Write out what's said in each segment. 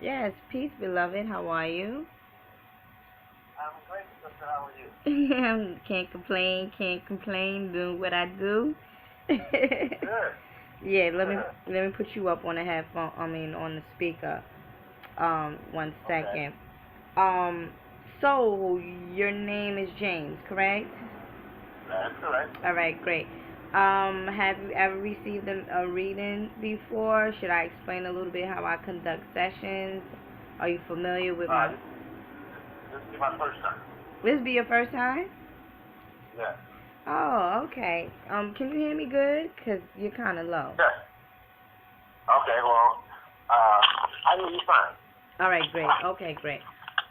Yes, peace, beloved. How are you? I'm great, sister. How are you? Can't complain, can't complain, doing what I do. Good. Yeah, let me put you up on the headphone, on the speaker. One Okay. second. Um, so your name is James, correct? That's correct. All right, great. Have you ever received a reading before? Should I explain a little bit how I conduct sessions? Are you familiar with Uh, my? this is my first time. This be your first time? Yes. Oh, okay. Can you hear me good? Cause you're kind of low. Yes. Okay, well, I hear you fine. All right, great. Okay, great.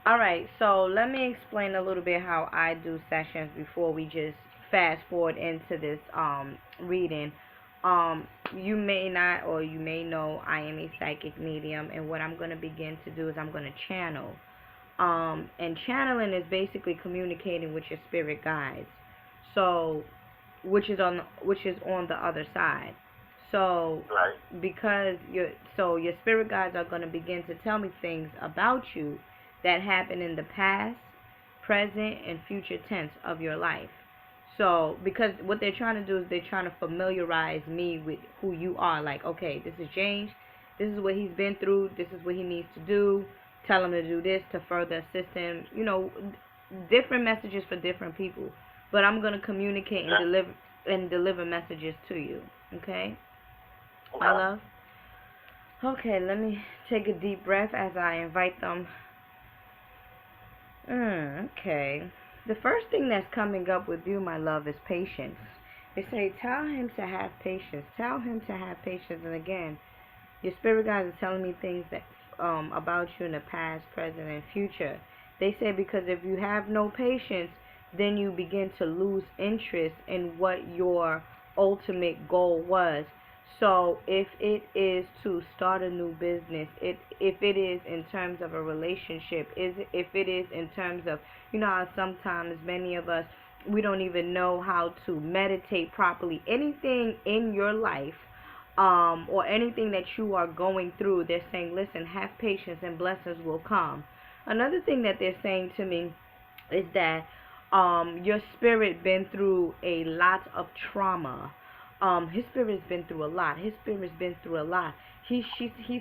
All right, so let me explain a little bit how I do sessions before we just fast forward into this reading. You may not or you may know I am a psychic medium, and what I'm going to begin to do is I'm going to channel. And channeling is basically communicating with your spirit guides. So, which is on the other side. So, Right. because your spirit guides are going to begin to tell me things about you that happened in the past, present, and future tense of your life. So, because what they're trying to do is they're trying to familiarize me with who you are. Like, okay, this is James. This is what he's been through. This is what he needs to do. Tell him to do this to further assist him. Different messages for different people. But I'm gonna communicate and Yeah. deliver messages to you. Okay, my Okay. love. Okay, let me take a deep breath as I invite them. Okay. The first thing that's coming up with you, my love, is patience. They say, tell him to have patience. Tell him to have patience. And again, your spirit guides are telling me things that about you in the past, present, and future. They say because if you have no patience, then you begin to lose interest in what your ultimate goal was. So if it is to start a new business, if it is in terms of a relationship, if it is in terms of, how sometimes many of us, we don't even know how to meditate properly. Anything in your life, or anything that you are going through, they're saying, listen, have patience and blessings will come. Another thing that they're saying to me is that your spirit been through a lot of trauma. His spirit's been through a lot. His spirit's been through a lot. He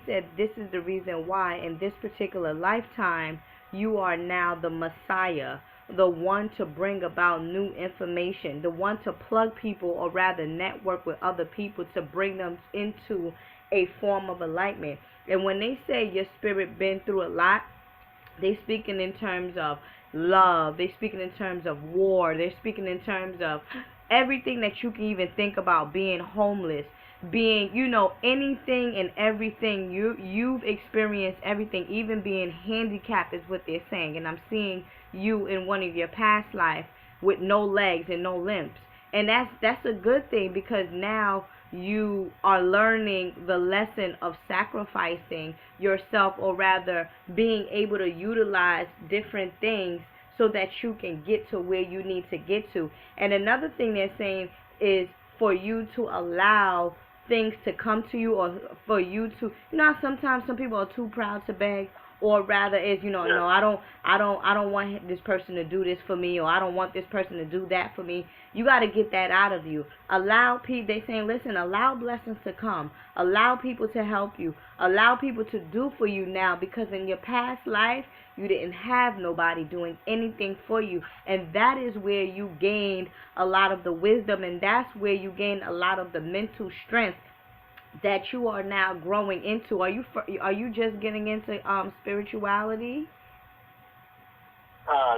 said this is the reason why in this particular lifetime you are now the Messiah, the one to bring about new information, the one to plug people or rather network with other people to bring them into a form of enlightenment. And when they say your spirit been through a lot, they speaking in terms of love. They speaking in terms of war. They're speaking in terms of everything that you can even think about. Being homeless, being anything and everything. You've experienced everything, even being handicapped is what they're saying. And I'm seeing you in one of your past life with no legs and no limbs, and that's a good thing because now you are learning the lesson of sacrificing yourself, or rather being able to utilize different things so that you can get to where you need to get to. And another thing they're saying is for you to allow things to come to you, or for you to, sometimes some people are too proud to beg, or rather is, Yes. no, I don't want this person to do this for me, or I don't want this person to do that for me. You got to get that out of you. Allow people, they saying, listen, allow blessings to come, allow people to help you, allow people to do for you now, because in your past life you didn't have nobody doing anything for you, and that is where you gained a lot of the wisdom, and that's where you gained a lot of the mental strength that you are now growing into. Are you just getting into spirituality?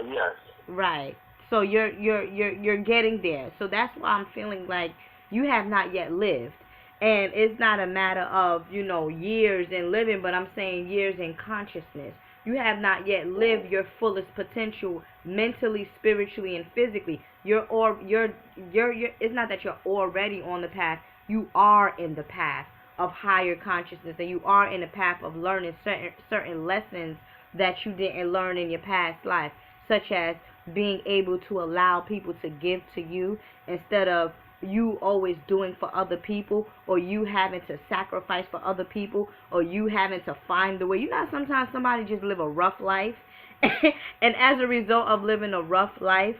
Yes. Right. So you're getting there. So that's why I'm feeling like you have not yet lived. And it's not a matter of, years in living, but I'm saying years in consciousness. You have not yet lived your fullest potential mentally, spiritually, and physically. You're it's not that you're already on the path. You are in the path of higher consciousness, and you are in the path of learning certain lessons that you didn't learn in your past life, such as being able to allow people to give to you instead of you always doing for other people, or you having to sacrifice for other people, or you having to find the way. You know, sometimes somebody just live a rough life, and as a result of living a rough life,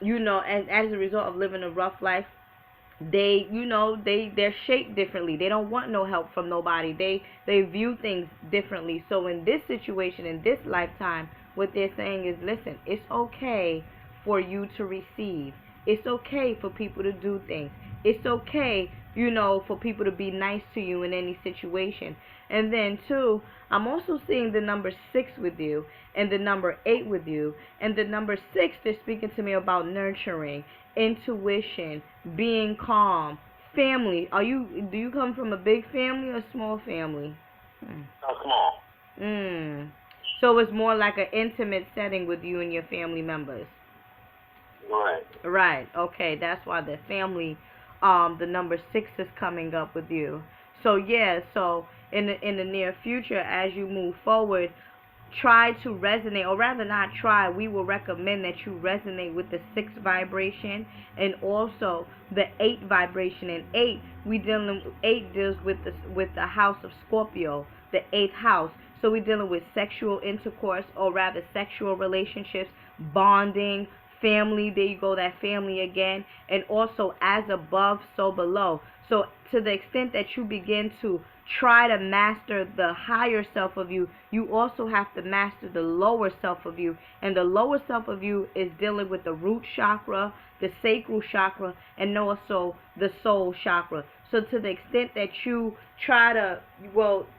you know, and as a result of living a rough life, they, you know, they're shaped differently. They don't want no help from nobody. They view things differently. So in this situation, in this lifetime, what they're saying is, listen, it's okay for you to receive. It's okay for people to do things. It's okay, you know, for people to be nice to you in any situation. And then two, I'm also seeing the number 6 with you, and the number 8 with you, and the number 6, they're speaking to me about nurturing, intuition, being calm, family. Do you come from a big family or a small family? Small. So it's more like an intimate setting with you and your family members. Right. Right. Okay, that's why the family, the number 6 is coming up with you. So yeah, so in the near future, as you move forward, try to resonate, or rather not try, we will recommend that you resonate with the 6 vibration, and also the 8 vibration. And 8 deals with the house of Scorpio, the 8th house. So we're dealing with sexual intercourse, or rather sexual relationships, bonding, family. There you go, that family again. And also as above, so below. So to the extent that you begin to try to master the higher self of you, you also have to master the lower self of you. And the lower self of you is dealing with the root chakra, the sacral chakra, and also the soul chakra. So to the extent that you try to,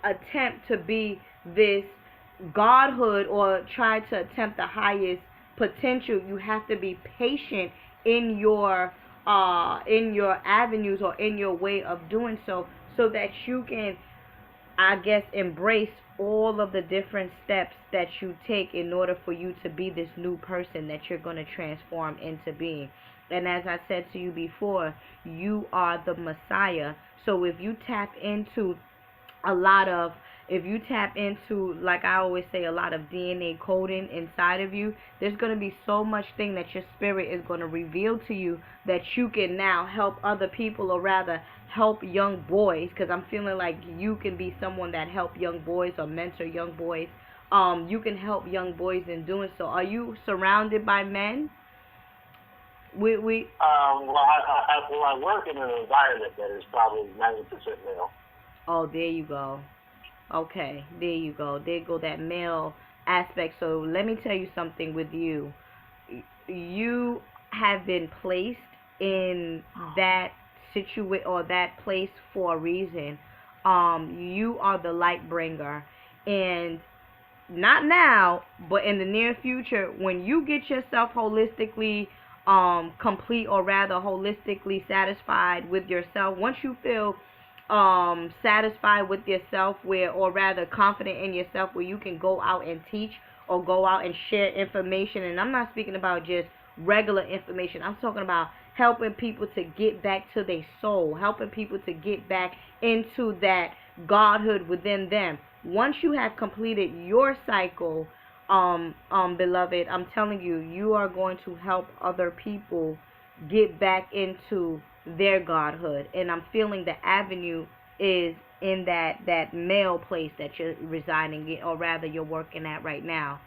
attempt to be this godhood, or try to attempt the highest potential, you have to be patient in your avenues, or in your way of doing so that you can, I guess, embrace all of the different steps that you take in order for you to be this new person that you're going to transform into being. And as I said to you before, you are the Messiah. So if you tap into like I always say, a lot of DNA coding inside of you, there's going to be so much thing that your spirit is going to reveal to you that you can now help other people, or rather help young boys, because I'm feeling like you can be someone that help young boys or mentor young boys. You can help young boys in doing so. Are you surrounded by men? Well, I work in an environment that is probably 90% male. Oh, there you go. Okay, there you go. There go that male aspect. So let me tell you something with you. You have been placed in that situation, or that place, for a reason. You are the light bringer, and not now, but in the near future, when you get yourself holistically complete, or rather holistically satisfied with yourself, once you feel satisfied with yourself, or rather confident in yourself, where you can go out and teach, or go out and share information. And I'm not speaking about just regular information. I'm talking about helping people to get back to their soul, helping people to get back into that godhood within them. Once you have completed your cycle, beloved, I'm telling you, you are going to help other people get back into their godhood. And I'm feeling the avenue is in that male place that you're residing in, or rather you're working at right now.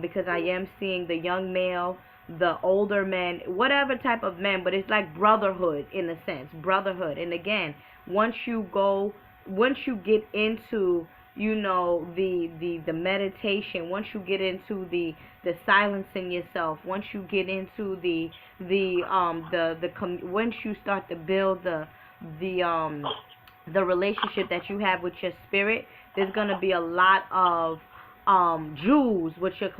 Because I am seeing the young male, the older men, whatever type of men, but it's like brotherhood, in a sense, brotherhood. And again, once you get into, you know, the meditation, once you get into the silence in yourself, once you get into once you start to build the relationship that you have with your spirit, there's gonna be a lot of jewels, what your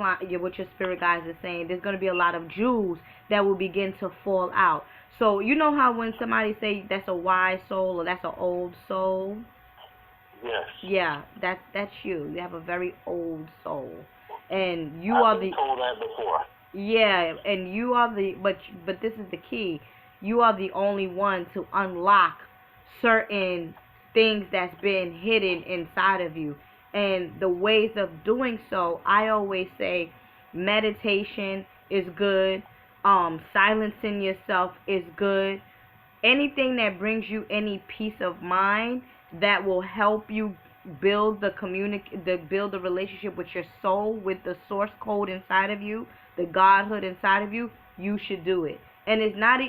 spirit guides are saying. There's gonna be a lot of jewels that will begin to fall out. So you know how when somebody say that's a wise soul, or that's an old soul? Yes. Yeah, that's you. You have a very old soul, and I've been told that before. Yeah, and you are but this is the key. You are the only one to unlock certain things that's been hidden inside of you. And the ways of doing so, I always say meditation is good, silencing yourself is good, anything that brings you any peace of mind that will help you build build the relationship with your soul, with the source code inside of you, the godhood inside of you, you should do it. And it's not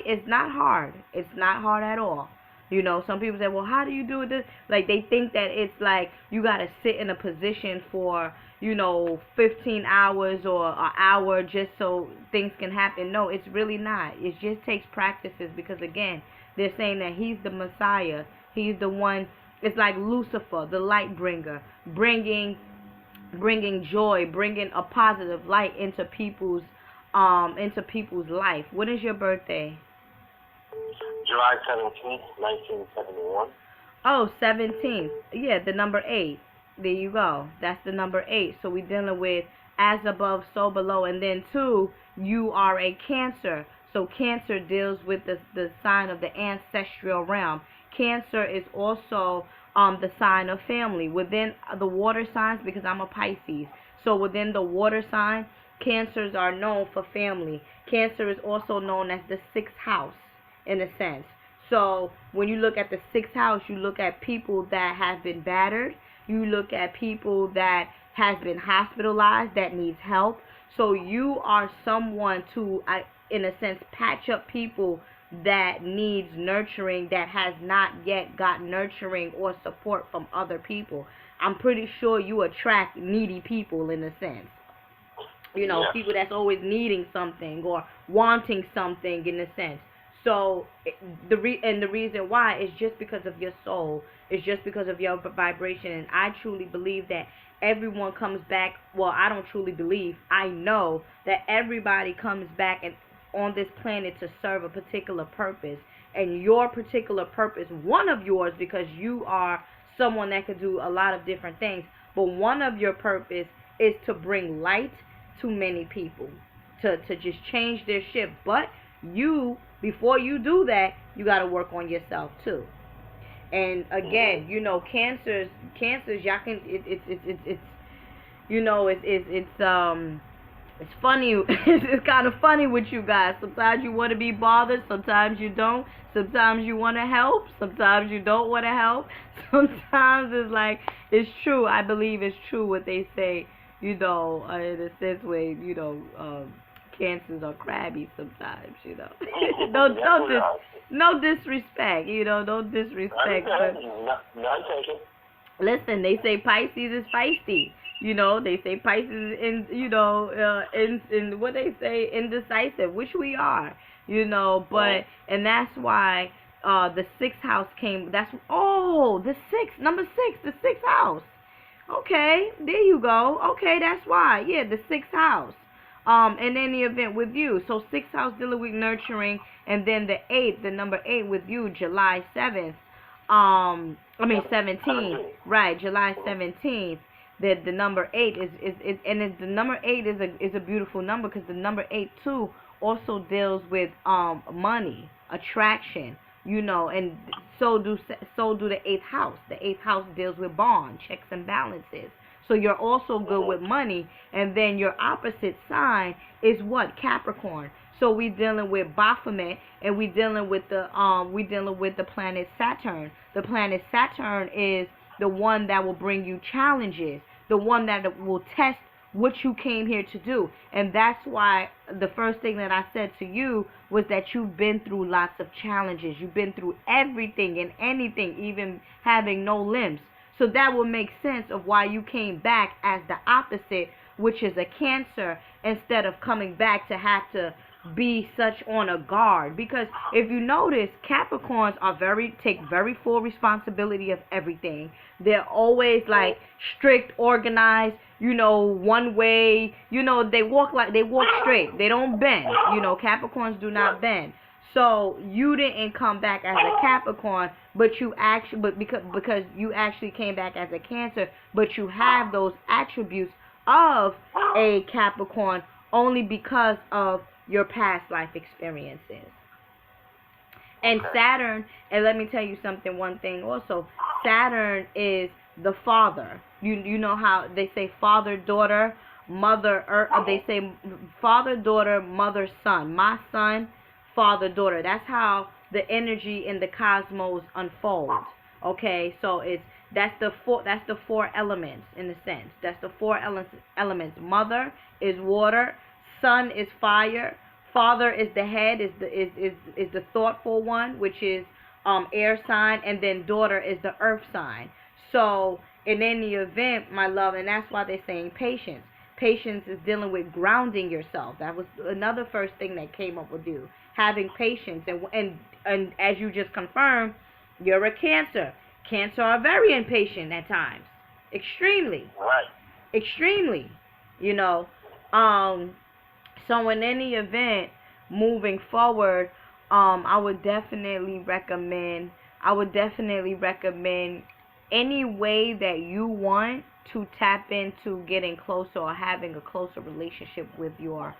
hard. It's not hard at all. You know, some people say, well, how do you do this? Like, they think that it's like you got to sit in a position for, 15 hours or an hour just so things can happen. No, it's really not. It just takes practices because, again, they're saying that he's the Messiah. He's the one. It's like Lucifer, the light bringer, bringing joy, bringing a positive light into people's life. When is your birthday? July 17th, 1971. Oh, 17th. Yeah, the number 8. There you go. That's the number 8. So we're dealing with as above, so below. And then 2, you are a Cancer. So Cancer deals with the sign of the ancestral realm. Cancer is also the sign of family. Within the water signs, because I'm a Pisces, so within the water sign, Cancers are known for family. Cancer is also known as the 6th house, in a sense. So when you look at the 6th house, you look at people that have been battered. You look at people that has been hospitalized, that needs help. So you are someone to, in a sense, patch up people that needs nurturing, that has not yet got nurturing or support from other people. I'm pretty sure you attract needy people, in a sense. People that's always needing something or wanting something, in a sense. So the reason why is just because of your soul. It's just because of your vibration. And I truly believe that everyone comes back. Well, I don't truly believe. I know that everybody comes back on this planet to serve a particular purpose. And your particular purpose, one of yours, because you are someone that could do a lot of different things, but one of your purpose is to bring light to many people, to just change their shift. But before you do that, you got to work on yourself too. And again, cancers, y'all can, it's funny. It's kind of funny with you guys. Sometimes you want to be bothered. Sometimes you don't. Sometimes you want to help. Sometimes you don't want to help. Sometimes it's like, it's true. I believe it's true what they say, in a sense where, cancers are crabby sometimes, no disrespect, don't disrespect. But listen, they say Pisces is feisty. They say Pisces in what they say, indecisive, which we are, but, and that's why the 6th house came. Number 6, the 6th house. Okay, there you go. Okay, that's why. Yeah, the 6th house. In any event with you. So 6th house dealing with nurturing, and then the 8th, the number 8 with you, July 7th. 17th. Right, July 17th. The number 8 the number 8 is a beautiful number, because the number 8 too also deals with money, attraction, and so do the 8th house. The 8th house deals with bond, checks and balances. So you're also good with money. And then your opposite sign is what? Capricorn. So we dealing with Baphomet, and we dealing with the planet Saturn. The planet Saturn is the one that will bring you challenges, the one that will test what you came here to do. And that's why the first thing that I said to you was that you've been through lots of challenges. You've been through everything and anything, even having no limbs. So that will make sense of why you came back as the opposite, which is a Cancer, instead of coming back to have to be such on a guard. Because if you notice, Capricorns take very full responsibility of everything. They're always like strict, organized, one way, they walk straight. They don't bend. Capricorns do not bend. So you didn't come back as a Capricorn, but because you actually came back as a Cancer, but you have those attributes of a Capricorn only because of your past life experiences. And Saturn, and let me tell you something, one thing also, Saturn is the father. You know how they say father, daughter, mother, they say father, daughter, mother, son. My son, father, daughter. That's how the energy in the cosmos unfold. Okay, so that's the four elements in a sense. That's the four elements. Mother is water, son is fire, father is the head, is the thoughtful one, which is air sign, and then daughter is the earth sign. So in any event, my love, and that's why they're saying patience. Patience is dealing with grounding yourself. That was another first thing that came up with you. Having patience, and as you just confirmed, you're a Cancer. Cancer are very impatient at times, extremely, Right. extremely. You know, um, so in any event, moving forward, I would definitely recommend. I would definitely recommend any way that you want to tap into getting closer or having a closer relationship with your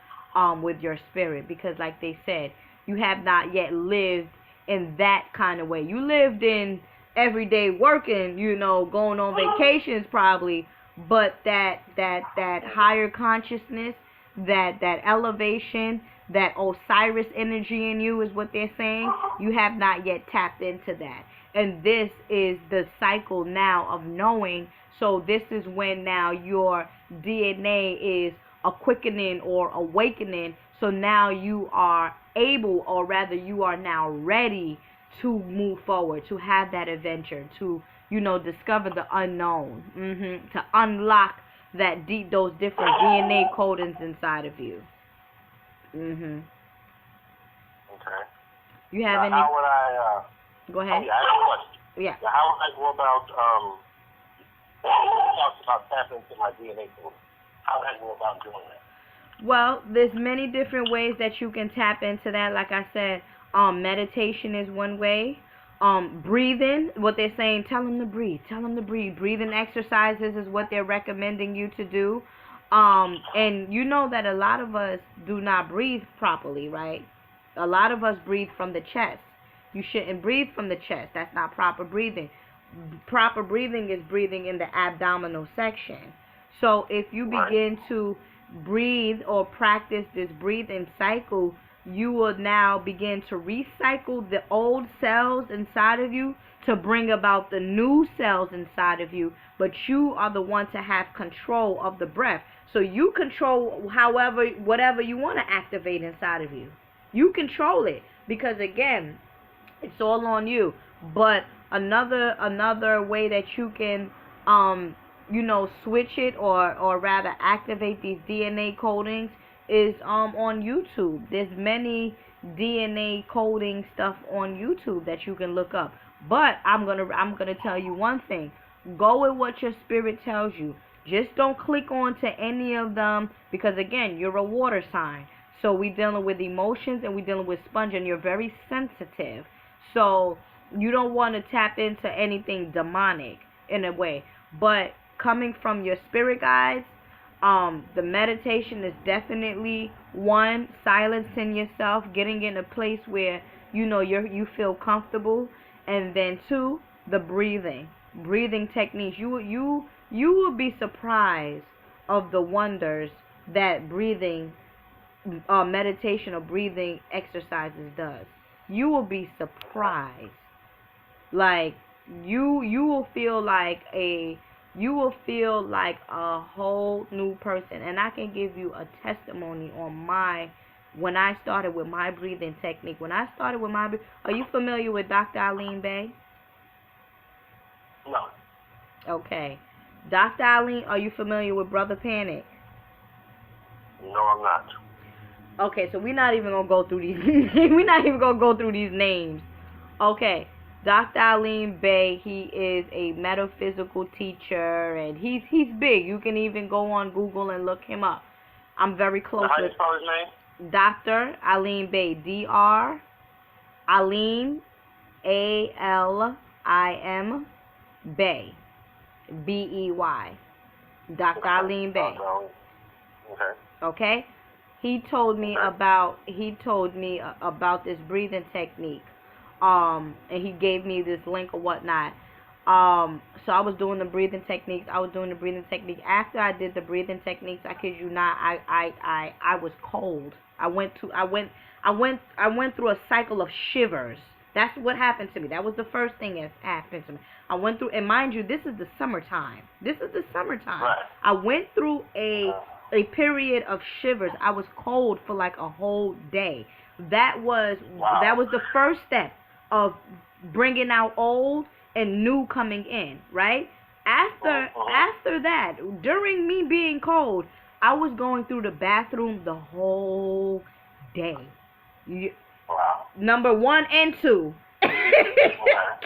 spirit, because like they said, you have not yet lived in that kind of way. You lived in everyday working, going on vacations probably, but that higher consciousness, that elevation, that Osiris energy in you is what they're saying. You have not yet tapped into that. And this is the cycle now of knowing. So this is when now your DNA is a quickening or awakening. So now you are able, or rather you are now ready to move forward, to have that adventure, to, discover the unknown, to unlock those different DNA codings inside of you. Okay. You have any? How would I? Go ahead. Yeah, I have a question. Yeah. How would I go about tapping into my DNA code? How would I go about doing that? Well, there's many different ways that you can tap into that. Like I said, meditation is one way. Breathing, what they're saying, tell them to breathe. Tell them to breathe. Breathing exercises is what they're recommending you to do. And you know that a lot of us do not breathe properly, right? A lot of us breathe from the chest. You shouldn't breathe from the chest. That's not proper breathing. Proper breathing is breathing in the abdominal section. So if you begin to breathe or practice this breathing cycle, you will now begin to recycle the old cells inside of you to bring about the new cells inside of you. But you are the one to have control of the breath. So you control whatever you want to activate inside of you. You control it, because again, it's all on you. But another way that you can switch it, or rather activate these DNA codings, is on YouTube. There's many DNA coding stuff on YouTube that you can look up. But I'm gonna tell you one thing. Go with what your spirit tells you. Just don't click on to any of them, because again, you're a water sign. So we dealing with emotions, and we dealing with sponge, and you're very sensitive. So you don't want to tap into anything demonic in a way. But coming from your spirit guides, the meditation is definitely one, silencing yourself, getting in a place where you feel comfortable, and then two, the breathing techniques. You will be surprised of the wonders that breathing meditation or breathing exercises does. You will be surprised. Like you will feel like a whole new person. And I can give you a testimony on when I started with my breathing technique. Are you familiar with Dr. Eileen Bay? No. Okay. Dr. Eileen, are you familiar with Brother Panic? No, I'm not. Okay, so we're not even gonna go through these. We're not even gonna go through these names. Okay, Dr. Eileen Bay. He is a metaphysical teacher, and he's big. You can even go on Google and look him up. I'm very close How do you with spell his name? Dr. Eileen Bay. Dr. Eileen, Alim Bay, Bey. Dr. Eileen Bay. Okay. Okay. He told me about this breathing technique, and he gave me this link or whatnot. So I was doing the breathing techniques. After I did the breathing techniques, I kid you not, I was cold. I went through a cycle of shivers. That's what happened to me. That was the first thing that happened to me. I went through, and mind you, this is the summertime. This is the summertime. Right. I went through a period of shivers. I was cold for like a whole day. That was the first step of bringing out old and new coming in, right? After that, during me being cold, I was going through the bathroom the whole day. Number 1 and 2.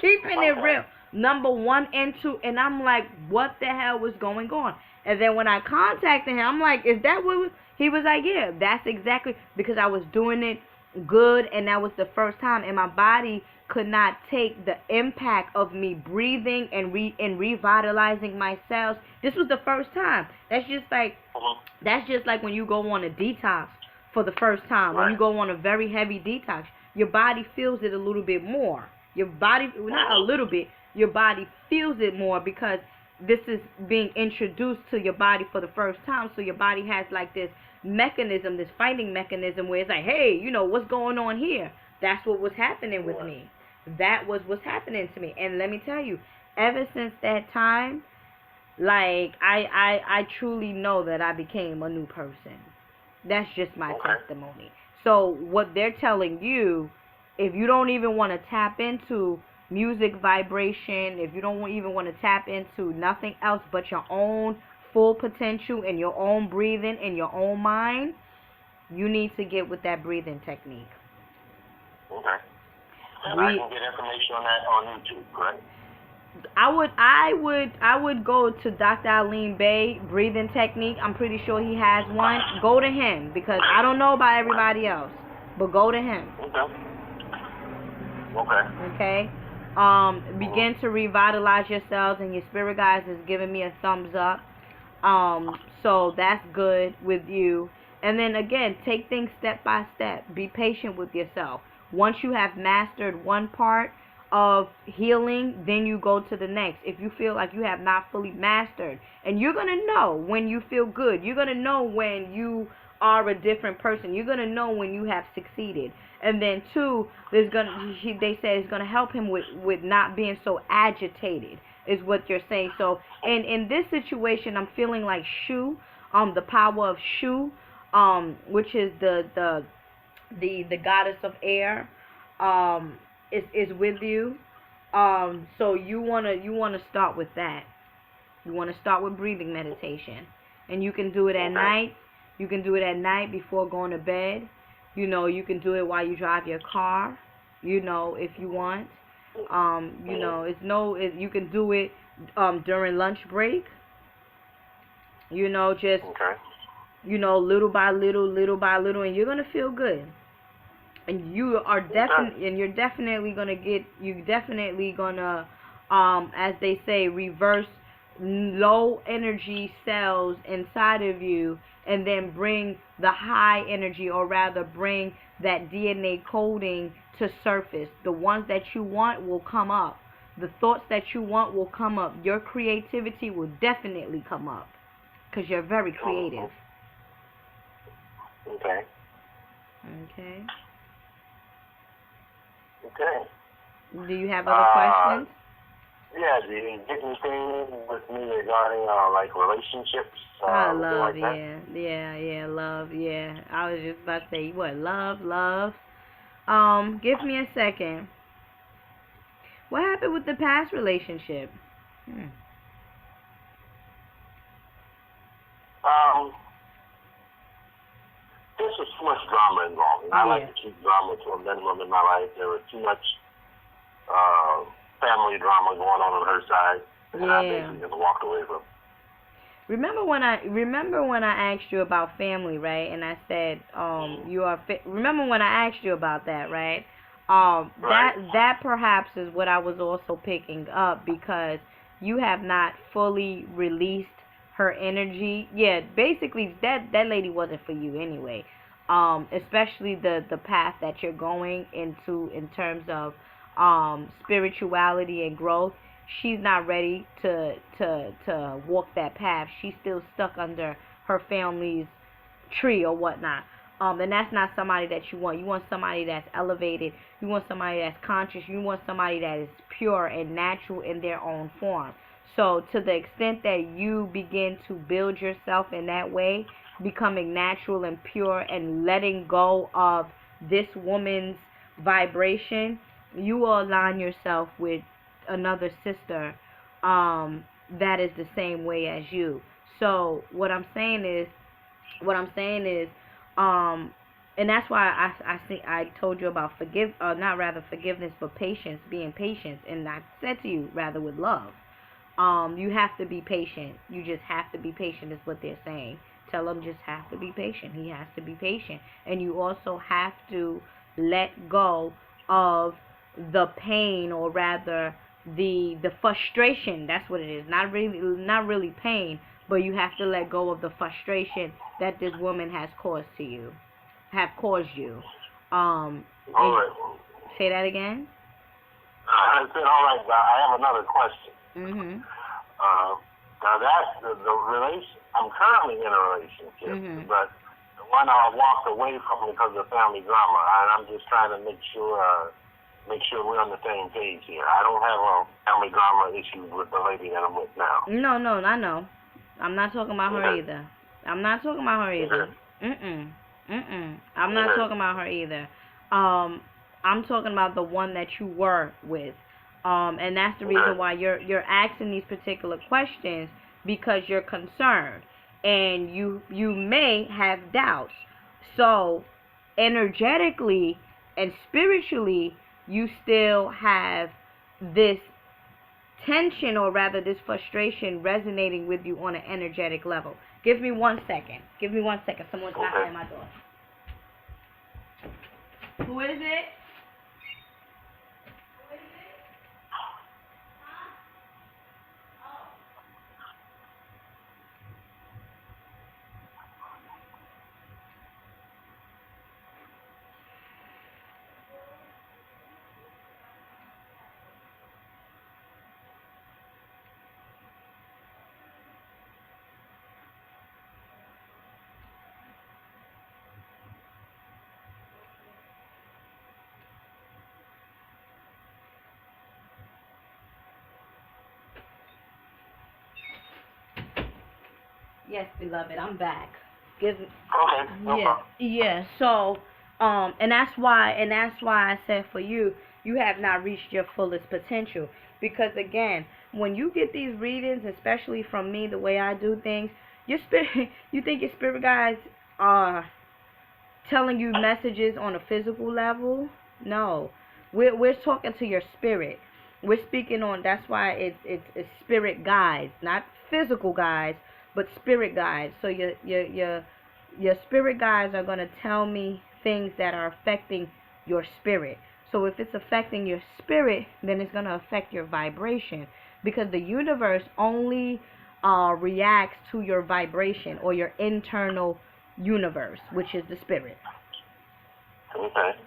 Keeping it real. Number 1 and 2. And I'm like, what the hell was going on? And then when I contacted him, I'm like, is that what was? He was like, yeah, that's exactly, because I was doing it good, and that was the first time, and my body could not take the impact of me breathing and revitalizing my cells. This was the first time. That's just like when you go on a detox for the first time. When you go on a very heavy detox, your body feels it a little bit more. Your body, not a little bit, your body feels it more, because this is being introduced to your body for the first time. So your body has like this mechanism, this fighting mechanism, where it's like, hey, you know, what's going on here? That's what was happening with me. That was what's happening to me. And let me tell you, ever since that time, like, I truly know that I became a new person. That's just my testimony. So what they're telling you, if you don't even want to tap into music vibration, if you don't even want to tap into nothing else but your own full potential and your own breathing and your own mind, you need to get with that breathing technique. Okay. And I can get information on that on YouTube, correct? I would go to Dr. Aline Bay breathing technique. I'm pretty sure he has one. Go to him, because I don't know about everybody else, but go to him. Okay. Begin to revitalize your cells, and your spirit guides is giving me a thumbs up. So that's good with you. And then again, take things step by step. Be patient with yourself. Once you have mastered one part of healing, then you go to the next. If you feel like you have not fully mastered, and you're going to know when you feel good. You're going to know when you are a different person. You're going to know when you have succeeded. And then 2, they say it's going to help him with not being so agitated, is what you're saying. So in this situation, I'm feeling like Shu, the power of Shu, which is the goddess of air, is with you. So you wanna start with that. You wanna start with breathing meditation, and you can do it at night. You can do it at night before going to bed. You know, you can do it while you drive your car. You know, if you want. You know, you can do it during lunch break. You know, just you know, little by little, and you're gonna feel good. And you are you're definitely gonna as they say, reverse low energy cells inside of you, and then bring the high energy, or rather bring that DNA coding to surface. The ones that you want will come up. The thoughts that you want will come up. Your creativity will definitely come up, because you're very creative. Okay. Do you have other questions? Yeah, do you get anything with me regarding like relationships? Love, like love, yeah. I was just about to say, what, love. Give me a second. What happened with the past relationship? There's just too much drama involved, and I like to keep drama to a minimum in my life. There was too much family drama going on her side, and I basically just walked away from it. Remember when I asked you about family, right? And I said, remember when I asked you about that, right? That perhaps is what I was also picking up, because you have not fully released her energy. Yeah, basically that lady wasn't for you anyway. Especially the path that you're going into in terms of spirituality and growth. She's not ready to walk that path. She's still stuck under her family's tree or whatnot. And that's not somebody that you want. You want somebody that's elevated. You want somebody that's conscious. You want somebody that is pure and natural in their own form. So to the extent that you begin to build yourself in that way, becoming natural and pure and letting go of this woman's vibration, you will align yourself with another sister that is the same way as you. So what I'm saying is, and that's why I think I told you about not rather forgiveness, but patience, being patient. And I said to you, rather with love. You have to be patient. You just have to be patient is what they're saying. Tell him just have to be patient. He has to be patient. And you also have to let go of the pain, or rather the frustration. That's what it is. Not really pain, but you have to let go of the frustration that this woman has caused you. All right. Say that again. I said, all right, I have another question. Mhm. Now that's the relation. I'm currently in a relationship, but the one I walked away from because of family drama, and I'm just trying to make sure we're on the same page here. I don't have a family drama issue with the lady that I'm with now. No, I know. I'm not talking about her either. I'm not talking about her either. I'm not talking about her either. I'm talking about the one that you were with. And that's the reason why you're asking these particular questions, because you're concerned and you may have doubts. So energetically and spiritually, you still have this tension, or rather this frustration, resonating with you on an energetic level. Give me 1 second. Someone's knocking at my door. Who is it? Yes, beloved, I'm back. Yeah. So, and that's why I said for you, you have not reached your fullest potential. Because again, when you get these readings, especially from me, the way I do things, your spirit, you think your spirit guides are telling you messages on a physical level? No, we're talking to your spirit. We're speaking on. That's why it's spirit guides, not physical guides, but spirit guides. So your spirit guides are gonna tell me things that are affecting your spirit. So if it's affecting your spirit, then it's gonna affect your vibration, because the universe only reacts to your vibration, or your internal universe, which is the spirit.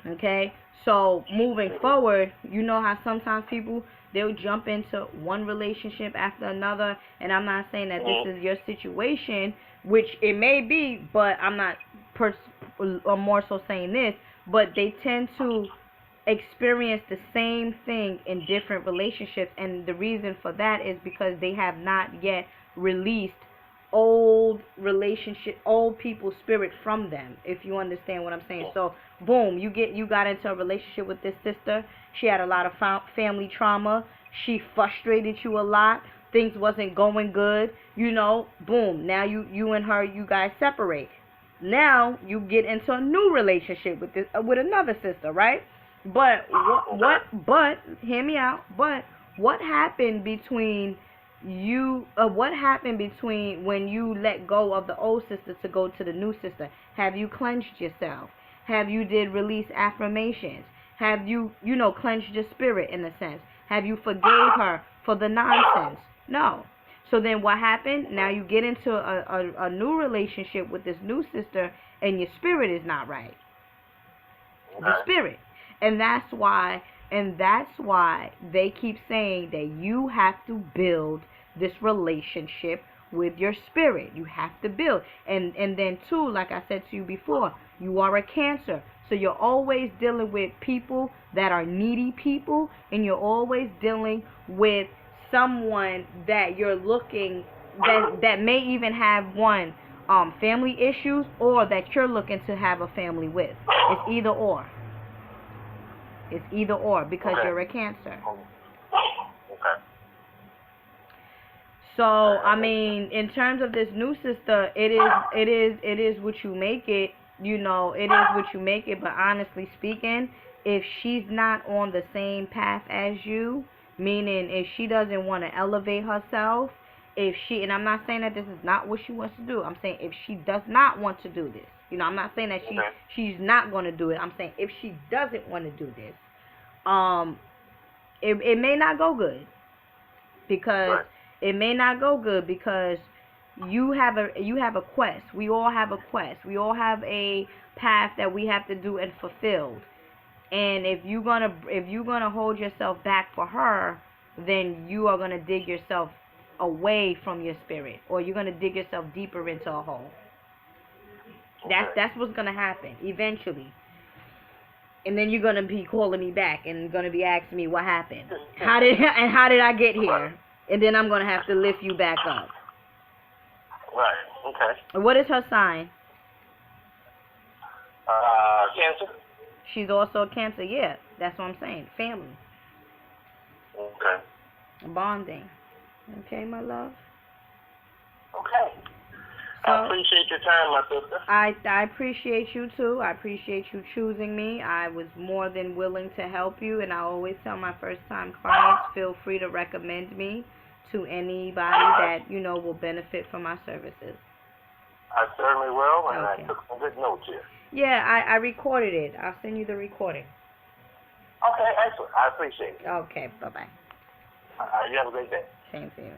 Okay. So moving forward, you know how sometimes people, they'll jump into one relationship after another, and I'm not saying that this is your situation, which it may be, but I'm not or more so saying this, but they tend to experience the same thing in different relationships, and the reason for that is because they have not yet released old people's spirit from them, if you understand what I'm saying. So boom, you got into a relationship with this sister. She had a lot of family trauma. She frustrated you a lot. Things wasn't going good, boom, now you and her, you guys separate. Now you get into a new relationship with another sister, right? But but hear me out. But what happened between when you let go of the old sister to go to the new sister? Have you cleansed yourself? Have you did release affirmations? Have you cleansed your spirit in a sense? Have you forgave her for the nonsense? No. So then what happened? Now you get into a new relationship with this new sister, and your spirit is not right. The spirit. And that's why they keep saying that you have to build this relationship with your spirit. You have to build. And then too, like I said to you before, you are a Cancer. So you're always dealing with people that are needy people, and you're always dealing with someone that you're looking that may even have family issues, or that you're looking to have a family with. It's either or. It's either or, because you're a Cancer. Okay. So I mean, in terms of this new sister, it is what you make it. You know, it is what you make it. But honestly speaking, if she's not on the same path as you, meaning if she doesn't want to elevate herself, and I'm not saying that this is not what she wants to do. I'm saying if she does not want to do this, you know, I'm not saying that she's not going to do it. I'm saying if she doesn't want to do this, it may not go good, because it may not go good because you have a quest. We all have a quest. We all have a path that we have to do and fulfill. And if you're gonna hold yourself back for her, then you are gonna dig yourself away from your spirit, or you're gonna dig yourself deeper into a hole. That's what's gonna happen eventually. And then you're gonna be calling me back and gonna be asking me what happened. How did I get here? And then I'm gonna have to lift you back up. Right. Okay. What is her sign? Cancer. She's also a Cancer. Yeah, that's what I'm saying. Family. Okay. Bonding. Okay, my love. Okay. So, I appreciate your time, my sister. I appreciate you too. I appreciate you choosing me. I was more than willing to help you, and I always tell my first-time clients, feel free to recommend me to anybody that will benefit from my services. I certainly will, and Okay. I took some good notes here. Yeah, I recorded it. I'll send you the recording. Okay, excellent. I appreciate it. Okay, bye-bye. You have a great day. Same to you.